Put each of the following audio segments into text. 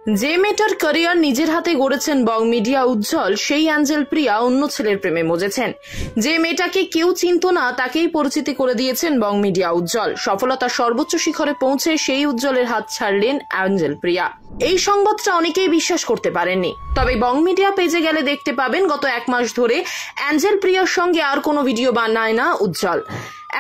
যে মেয়েটার ক্যারিয়ার নিজের হাতে গড়েছেন বং মিডিয়া উজ্জ্বল, সেই অ্যাঞ্জেল প্রিয়া অন্য ছেলের প্রেমে মজেছেন। যে মেয়েটাকে কেউ চিনত না তাকেই পরিচিতি করে দিয়েছেন বং মিডিয়া উজ্জ্বল। সফলতার সর্বোচ্চ শিখরে পৌঁছে সেই উজ্জ্বলের হাত ছাড়লেন অ্যাঞ্জেল প্রিয়া। এই সংবাদটা অনেকেই বিশ্বাস করতে পারেননি, তবে বং মিডিয়া পেজে গেলে দেখতে পাবেন গত 1 মাস ধরে অ্যাঞ্জেল প্রিয়ার সঙ্গে আর কোনো ভিডিও বানায় না উজ্জ্বল।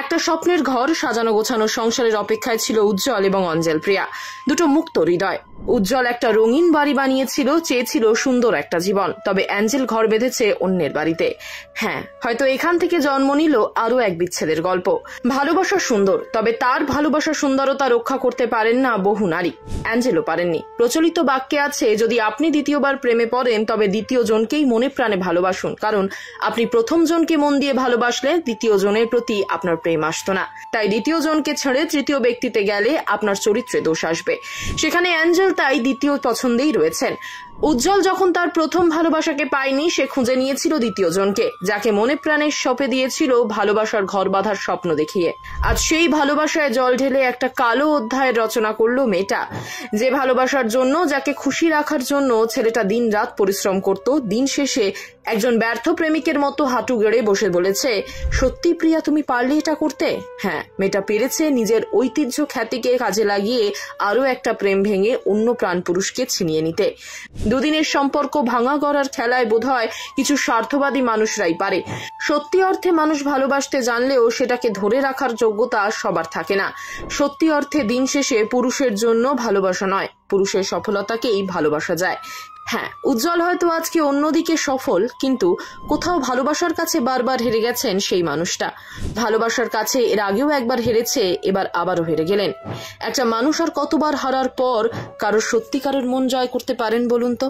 একটা স্বপ্নের ঘর সাজানো গোছানো সংসারের অপেক্ষায় ছিল উজ্জ্বল এবং অঞ্জেল প্রিয়া, দুটো মুক্ত হৃদয়। উজ্জ্বল একটা রঙিন বাড়ি বানিয়েছিল, চেয়েছিল সুন্দর একটা জীবন, তবে অ্যাঞ্জেল ঘর বেঁধেছে অন্যের বাড়িতে। হ্যাঁ, হয়তো এখান থেকে জন্ম নিল আরো এক বিচ্ছেদের গল্প। ভালোবাসা সুন্দর, তবে তার ভালোবাসার সুন্দরতা রক্ষা করতে পারেন না বহু নারী। অ্যাঞ্জেলও পারেননি। প্রচলিত বাক্যে আছে, যদি আপনি দ্বিতীয়বার প্রেমে পড়েন তবে দ্বিতীয় জনকেই মনে প্রাণে ভালোবাসুন, কারণ আপনি প্রথম জনকে মন দিয়ে ভালোবাসলে দ্বিতীয় জনের প্রতি আপনার প্রেম আসতো না। তাই দ্বিতীয় জনকে ছেড়ে তৃতীয় ব্যক্তিতে গেলে আপনার চরিত্রে দোষ আসবে। সেখানে অ্যাঞ্জেল তাই দ্বিতীয় পছন্দেই রয়েছেন। উজ্জ্বল যখন তার প্রথম ভালোবাসাকে পায়নি, সে খুঁজে নিয়েছিল দ্বিতীয় জনকে, যাকে মনে প্রাণে সঁপে দিয়েছিল ভালোবাসার ঘর বাঁধার স্বপ্ন দেখিয়ে। আজ সেই ভালোবাসায় জল ঢেলে একটা কালো অধ্যায়ের রচনা করলো মেয়েটা। যে ভালোবাসার জন্য, যাকে খুশি রাখার জন্য ছেলেটা দিন রাত পরিশ্রম করত, দিন শেষে একজন ব্যর্থ প্রেমিকের মতো হাঁটু গেড়ে বসে বলেছে, সত্যি প্রিয়া তুমি পারলে এটা করতে? হ্যাঁ, মেয়েটা পেরেছে নিজের ঐতিহ্য খ্যাতিকে কাজে লাগিয়ে আরো একটা প্রেম ভেঙে অন্য প্রাণ পুরুষকে ছিনিয়ে নিতে। দুদিনের সম্পর্ক ভাঙা গড়ার খেলায় বোধহয় কিছু স্বার্থবাদী মানুষরাই পারে। সত্যি অর্থে মানুষ ভালোবাসতে জানলেও সেটাকে ধরে রাখার যোগ্যতা সবার থাকে না। সত্যি অর্থে দিন শেষে পুরুষের জন্য ভালোবাসা নয়, পুরুষের সফলতাকেই ভালোবাসা যায়। হ্যাঁ, উজ্জ্বল হয়তো আজকে অন্যদিকে সফল, কিন্তু কোথাও ভালোবাসার কাছে বারবার হেরে গেছেন সেই মানুষটা। ভালোবাসার কাছে এর আগেও একবার হেরেছে, এবার আবারও হেরে গেলেন। একটা মানুষ আর কতবার হারার পর কারোর সত্যিকারের মন জয় করতে পারেন বলুন তো?